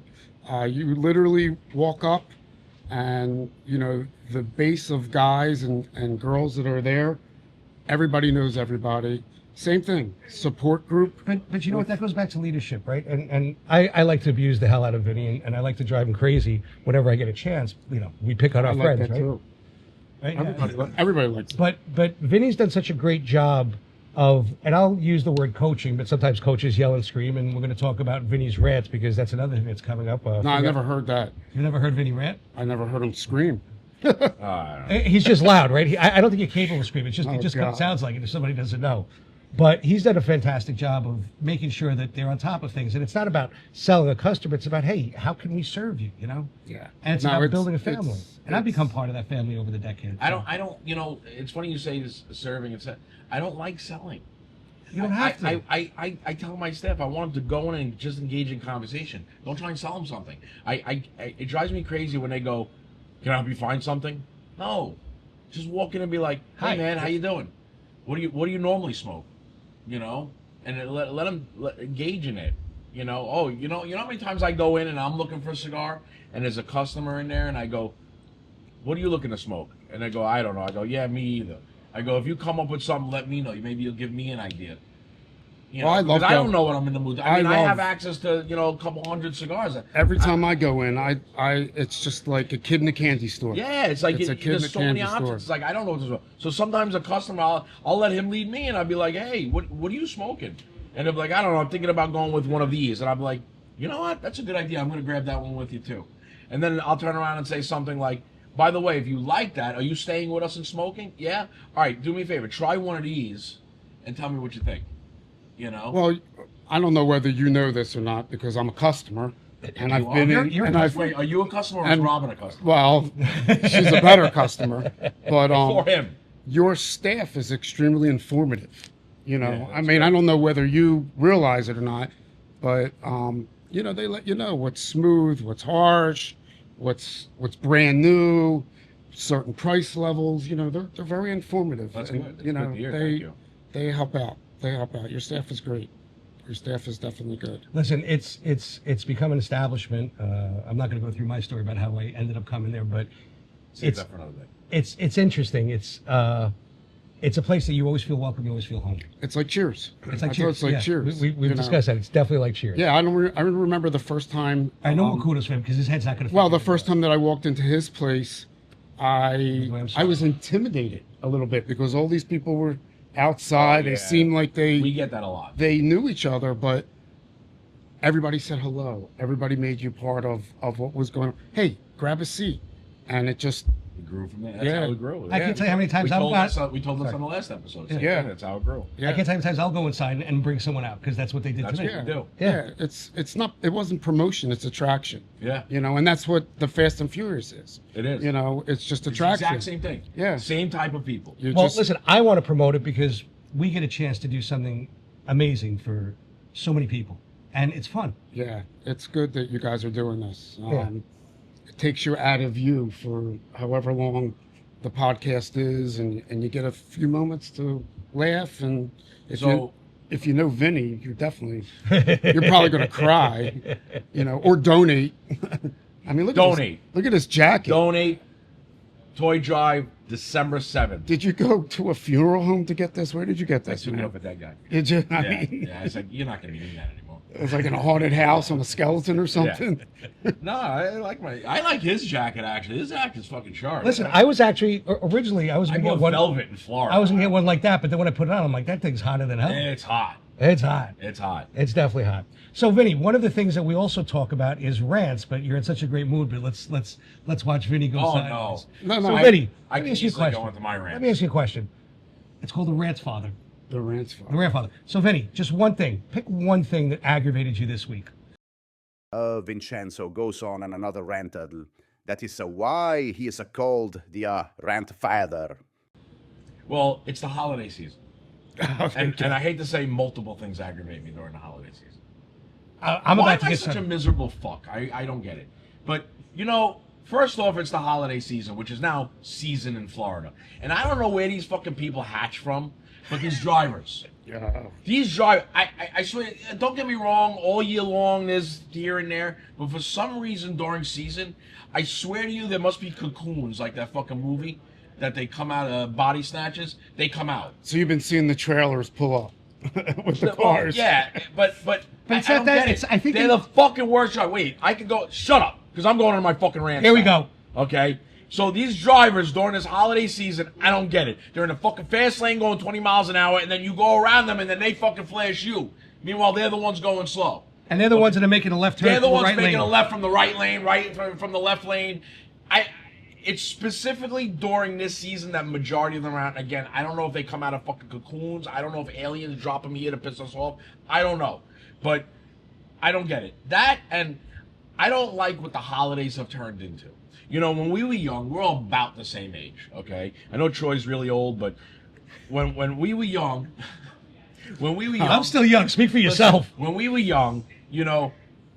You literally walk up, and the base of guys and girls that are there, everybody knows everybody. Same thing, support group. But you know what? That goes back to leadership, right? And I like to abuse the hell out of Vinny, and I like to drive him crazy whenever I get a chance. We pick on I our like friends, that right? too. Right? Everybody likes it. But Vinny's done such a great job of, and I'll use the word coaching, but sometimes coaches yell and scream, and we're going to talk about Vinny's rants because that's another thing that's coming up. No, I never heard that. You never heard Vinny rant? I never heard him scream. He's just loud, right? I don't think you're capable of screaming. It just God. sounds like it if somebody doesn't know. But he's done a fantastic job of making sure that they're on top of things. And it's not about selling a customer. It's about, hey, how can we serve you, Yeah. And it's No, about it's- building a family. it's- And I've become part of that family over the decades. I don't. It's funny you say this, serving. I don't like selling. You don't have to. I tell my staff I want them to go in and just engage in conversation. Don't try and sell them something. It drives me crazy when they go, "Can I help you find something?" No, just walk in and be like, "Hey Hi. man, how you doing? What do you normally smoke?" And then let them engage in it. Oh, you know how many times I go in and I'm looking for a cigar and there's a customer in there and I go, "What are you looking to smoke?" And they go, "I don't know." I go, "Yeah, me either." I go, "If you come up with something, let me know. Maybe you'll give me an idea." Well, I love because I don't that. know what I'm in the mood. I I love- have access to a couple hundred cigars. Every time I go in, I it's just like a kid in a candy store. Yeah, it's like It's a kid in there's a so many candy options. store. It's like I don't know what to smoke. So sometimes a customer, I'll let him lead me, and I'll be like, "Hey, what are you smoking?" And they'll be like, "I don't know. I'm thinking about going with one of these." And I'm like, "You know what? That's a good idea. I'm going to grab that one with you too." And then I'll turn around and say something like, "By the way, if you like that, are you staying with us and smoking?" "Yeah." "All right, do me a favor. Try one of these, and tell me what you think." Well, I don't know whether you know this or not because I'm a customer, and I've been in. you're and a I've, Wait, are you a customer or is and- Robin a customer? well, she's a better customer, but For him. your staff is extremely informative. You know, Yeah, I that's mean, good. I don't know whether you realize it or not, but you know, they let you know what's smooth, what's harsh, what's brand new, certain price levels. You know, they're very informative. That's and, good. That's you know, good to hear. Thank you. they help out. They help out. Your staff is great. Your staff is definitely good. Listen, it's become an establishment. I'm not going to go through my story about how I ended up coming there, but Save it's that for another day. it's interesting. It's a place that you always feel welcome. You always feel home. It's like Cheers. It's like I thought Cheers. It's like yeah. Cheers. We've you know? discussed that. It's definitely like Cheers. Yeah, I remember the first time. I know kudos for him because his head's not going to. Well, the first time that I walked into his place, I sorry. was intimidated a little bit because all these people were outside. Oh, yeah. They seemed like We get that a lot. they knew each other, but everybody said hello. Everybody made you part of what was going on. Hey, grab a seat, and it just We grew from there. That's Yeah. how we grew. I can't tell you how many times we I've told got. this, we told this on the last episode. So Yeah. that's how it grew. yeah. I can't tell you how many times I'll go inside and bring someone out because that's what they did That's to me. what we do. Yeah, it's not. It wasn't promotion. It's attraction. Yeah, You know, and that's what the Fast and Furious is. it is. You know, it's just It's the attraction. exact same thing. Yeah. Same type of people. You're Well, just, listen, I want to promote it because we get a chance to do something amazing for so many people, and it's fun. Yeah, it's good that you guys are doing this. Yeah. It takes you out of you for however long the podcast is, and you get a few moments to laugh. And if you know Vinny, you're probably going to cry, you know, or donate. I mean, look at his jacket. Donate. Toy Drive, December 7th. Did you go to a funeral home to get this? Where did you get I this? took it man? up with that guy. Did you? I Yeah, mean, yeah. It's like, you're not going to be in that anymore. it was like in a haunted house on a skeleton or something. No, I like his jacket, actually. His jacket is fucking sharp. Listen, I was actually originally I was I going to bought get one. velvet in Florida. I was going to get one like that, but then when I put it on, I'm like, that thing's hotter than hell. It's hot. It's hot. It's hot. It's definitely hot. So, Vinny, one of the things that we also talk about is rants, but you're in such a great mood. But let's watch Vinny go Oh, sideways. No, So, I- Vinny, I let me can ask you a easily go question. into my rant. Let me ask you a question. It's called the Rant's Father. The rant's The Rant Father. So, Vinny, just one thing. Pick one thing that aggravated you this week. Vincenzo goes on another rant. That is why he is called the rant father. Well, it's the holiday season. Okay. And I hate to say multiple things aggravate me during the holiday season. I'm Why about to am I get such a some. miserable fuck? I don't get it. But, you know, first off, it's the holiday season, which is now season in Florida. And I don't know where these fucking people hatch from, but these drivers. Yeah. These drivers, I swear, don't get me wrong, all year long there's here and there, but for some reason during season, I swear to you, there must be cocoons, like that fucking movie, that they come out of body snatches, they come out. So you've been seeing the trailers pull up with the Well, cars. yeah, but it's I not don't that- get it's- it. I think they're they- the fucking worst driver. Wait, I can go, shut up, because I'm going on my fucking rant. Here we now. go. Okay? So these drivers during this holiday season, I don't get it. They're in a fucking fast lane going 20 miles an hour, and then you go around them, and then they fucking flash you. Meanwhile, they're the ones going slow. And they're the ones that are making a left turn. They're the from ones right making lane. a left from the right lane, right from the left lane. It's specifically during this season that majority of them are out. And again, I don't know if they come out of fucking cocoons. I don't know if aliens drop them here to piss us off. I don't know. But I don't get it. That, and I don't like what the holidays have turned into. You know, when we were young, we're all about the same age, okay? I know Troy's really old, but when we were young, I'm still young. Speak for yourself. when we were young, you know,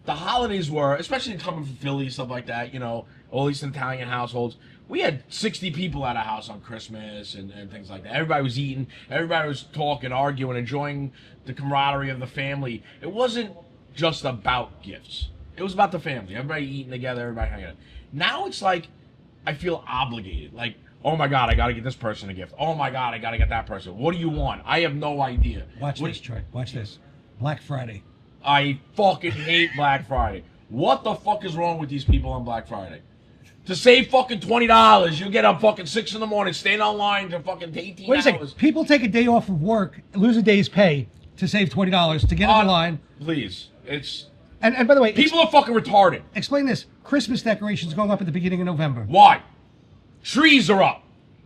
the holidays were, especially coming from Philly, stuff like that, you know, all these Italian households, we had 60 people at our house on Christmas and things like that. Everybody was eating, everybody was talking, arguing, enjoying the camaraderie of the family. It wasn't just about gifts. It was about the family. Everybody eating together, everybody hanging out. Now it's like, I feel obligated. Like, oh my God, I got to get this person a gift. Oh my God, I got to get that person. What do you want? I have no idea. Watch What- this, Troy. Watch this. Black Friday. I fucking hate Black Friday. What the fuck is wrong with these people on Black Friday? To save fucking $20, you get up fucking 6 in the morning, stand online to fucking 18 Wait a hours. second. People take a day off of work, lose a day's pay to save $20 to get in line. Please. It's... And by the way, People are fucking retarded. explain this. Christmas decorations going up at the beginning of November. Why? Trees are up.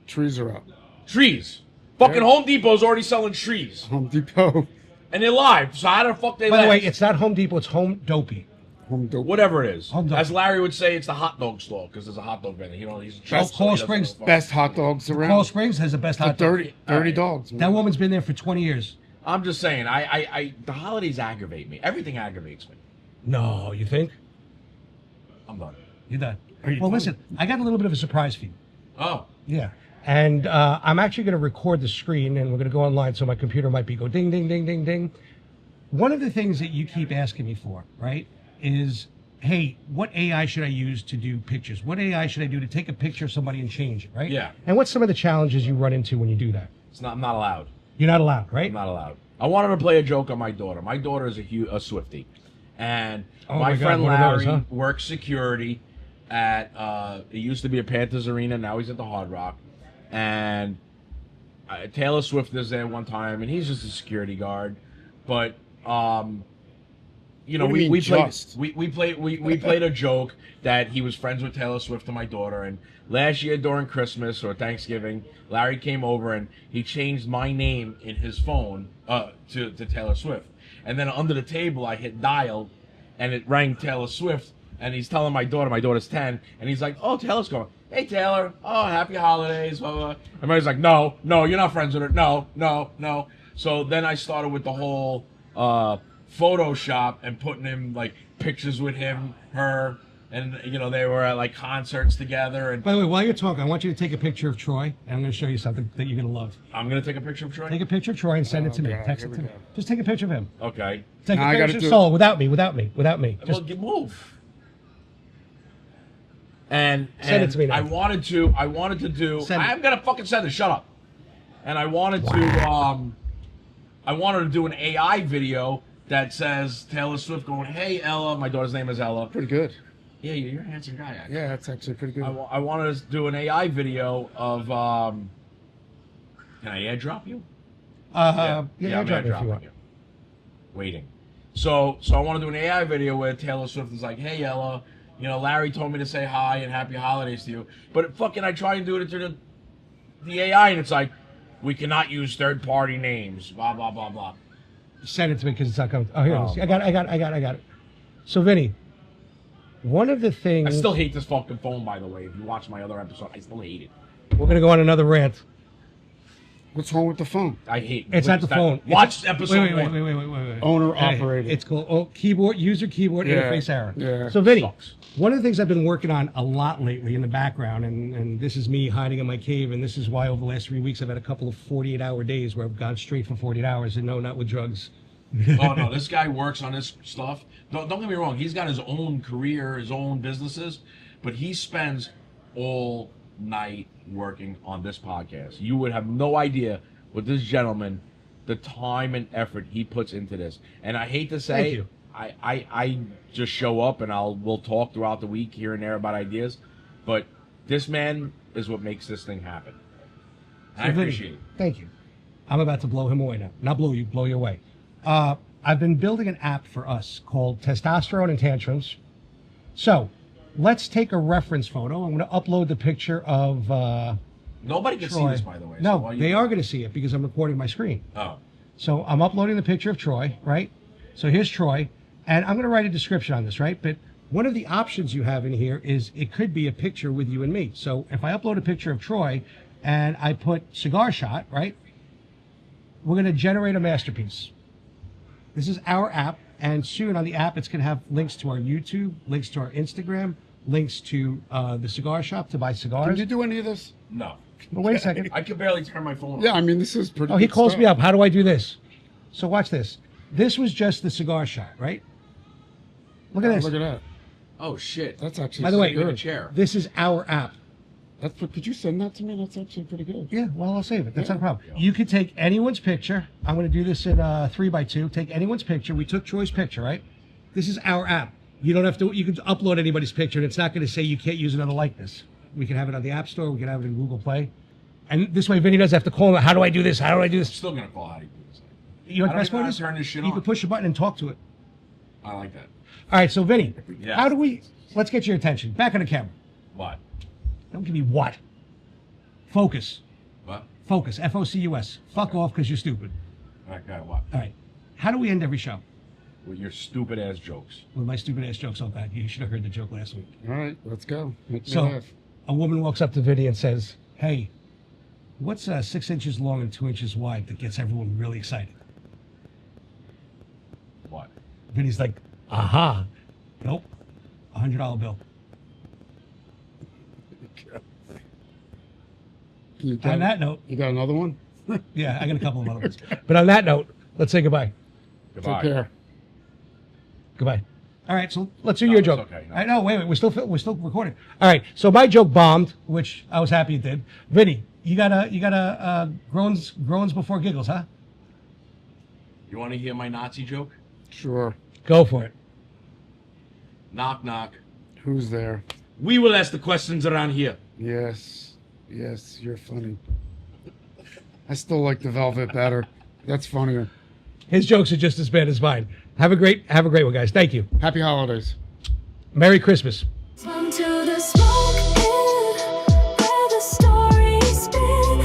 Trees are up. Trees. Fucking Home Depot's already selling trees. Home Depot. And they're live, so how the fuck they By the way, last? it's not Home Depot, it's Home Dopey. Home dope. Whatever it is. Home dog. As Larry would say, it's the hot dog stall because there's a hot dog vendor. He's a chef, Coral he doesn't Springs, know. Best hot dogs around. Coral Springs has the best The hot dog. dirty Alright. dogs. That woman's been there for 20 years. I'm just saying, I the holidays aggravate me. Everything aggravates me. No, you think? I'm done. You're done. Are you Well, done? listen, I got a little bit of a surprise for you. Oh, Yeah. And I'm actually going to record the screen, and we're going to go online, so my computer might be go ding, ding, ding, ding, ding. One of the things that you keep asking me for, right, is, hey, what AI should I use to do pictures? What AI should I do to take a picture of somebody and change it, right? Yeah. And what's some of the challenges you run into when you do that? I'm not allowed. You're not allowed, right? I'm not allowed. I wanted to play a joke on my daughter. My daughter is a Swiftie, and Oh my my God, friend one of Larry those, huh? works security at. It used to be a Panthers arena. Now he's at the Hard Rock, and Taylor Swift is there one time, and he's just a security guard. But you know, What do you mean we played just? we played a joke that he was friends with Taylor Swift and my daughter, and last year during Christmas or Thanksgiving, Larry came over and he changed my name in his phone to Taylor Swift, and then under the table I hit dial, and it rang Taylor Swift, and he's telling my daughter's 10, and he's like, oh, Taylor's going, hey Taylor, oh, happy holidays, blah, blah. And Mary's like, no, you're not friends with her, no. So then I started with the whole Photoshop and putting him like pictures with him, her, and you know they were at like concerts together. And By the way, while you're talking, I want you to take a picture of Troy, and I'm going to show you something that you're going to love. I'm gonna take a picture of Troy. Take a picture of Troy and send it to me. God, Text here it to we me. go. Just take a picture of him. Okay. Take Now a I gotta picture do it. solo, without me. Well, Just move. And Send it to me now. I wanted to do. Send it. I'm gonna fucking send it. Shut up. And I wanted to do an AI video that says Taylor Swift going, "Hey Ella," my daughter's name is Ella. Pretty good. Yeah, you're a handsome guy. Actually. Yeah, that's actually pretty good. I wanted to do an AI video of. Can I airdrop you? yeah, I'm drop it if you airdropping want. you. Waiting. So I want to do an AI video where Taylor Swift is like, "Hey Ella, you know, Larry told me to say hi and happy holidays to you." But fucking, I try and do it to the AI, and it's like, we cannot use third-party names. Blah blah blah blah. Send it to me because it's not coming. Oh, here it is. Oh, I got it. So, Vinny, one of the things I still hate this fucking phone, by the way. If you watch my other episode, I still hate it. we're gonna go on another rant. What's wrong with the phone? I hate. It's not the phone. Watch episode Wait. one. Owner Hey, operated. It's called keyboard keyboard Yeah, interface error. yeah. So, Vinny, Sucks. one of the things I've been working on a lot lately in the background, and this is me hiding in my cave, and this is why over the last 3 weeks I've had a couple of 48-hour days where I've gone straight for 48 hours, and no, not with drugs. Oh no, this guy works on this stuff. Don't get me wrong. He's got his own career, his own businesses, but he spends all night working on this podcast. You would have no idea with this gentleman the time and effort he puts into this. And I hate to say, Thank you. I just show up and we'll talk throughout the week here and there about ideas, but this man is what makes this thing happen. And I So, Vinny, appreciate it. Thank you. I'm about to blow him away now. Not blow you, blow you away. I've been building an app for us called Testosterone Tantrums. So let's take a reference photo. I'm going to upload the picture of Nobody can see Troy. this, by the way. so No, why you- they are going to see it because I'm recording my screen. Oh. So I'm uploading the picture of Troy, right? So here's Troy, and I'm going to write a description on this, right? But one of the options you have in here is it could be a picture with you and me. So if I upload a picture of Troy and I put cigar shot, right? We're going to generate a masterpiece. This is our app, and soon on the app, it's going to have links to our YouTube, links to our Instagram, links to the cigar shop to buy Can cigars. you do any of this? No. But wait a second. I can barely turn my phone on. Yeah, I mean, this is pretty Oh, he good calls stuff. me up. How do I do this? So watch this. This was just the cigar shot, right? Look at this. Look at that. Oh shit. That's actually By the way, pretty a good. chair. This is our app. That's what, could you send that to me? That's actually pretty good. Yeah, well, I'll save it. That's not a problem. You could take anyone's picture. I'm going to do this in 3x2. Take anyone's picture. We took Troy's picture, right? This is our app. You don't have to. You can upload anybody's picture, and it's not going to say you can't use another likeness. We can have it on the App Store. We can have it in Google Play. And this way, Vinny doesn't have to call him. How do I do this? How do I do I'm this? still gonna call how do you do this. You know what I the best don't even know part how is? to turn this shit You on. can push a button and talk to it. I like that. All right, so Vinny, Yeah. how do we? Let's get your attention. Back on the camera. What? Don't give me what. Focus. What? Focus. Focus. Fuck off because you're stupid. Okay, what? All right. How do we end every show? with your stupid ass jokes. With my stupid ass jokes on that. You should have heard the joke last week. All right, let's go. Make me So, laugh. a woman walks up to Vinny and says, "Hey, what's 6 inches long and 2 inches wide that gets everyone really excited?" What? Vinny's like, "Aha." Nope. $100 bill. You got, On that note, you got another one? yeah, I got a couple of other ones. But on that note, let's say goodbye. Goodbye. Take care. Goodbye. All right, so let's hear No, your it's joke. okay. No. I know. Wait. We're still recording. All right. So my joke bombed, which I was happy it did. Vinny, you got a groans before giggles, huh? You want to hear my Nazi joke? Sure. Go for it. Knock, knock. Who's there? We will ask the questions around here. Yes. Yes, you're funny. I still like the Velvet better. That's funnier. His jokes are just as bad as mine. Have a great one, guys. Thank you. Happy holidays. Merry Christmas. Come to the smoke inn, where the stories spin.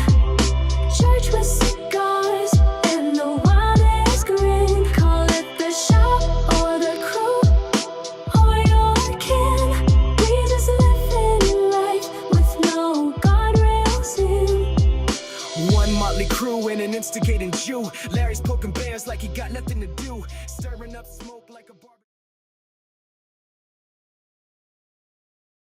Church with cigars and the wildest grin. Call it the shop or the crew or your kin. We just living life with no guardrails in. One motley crew and an instigating Jew. Larry's poking bears like he got nothing to do. Stirring up smoke.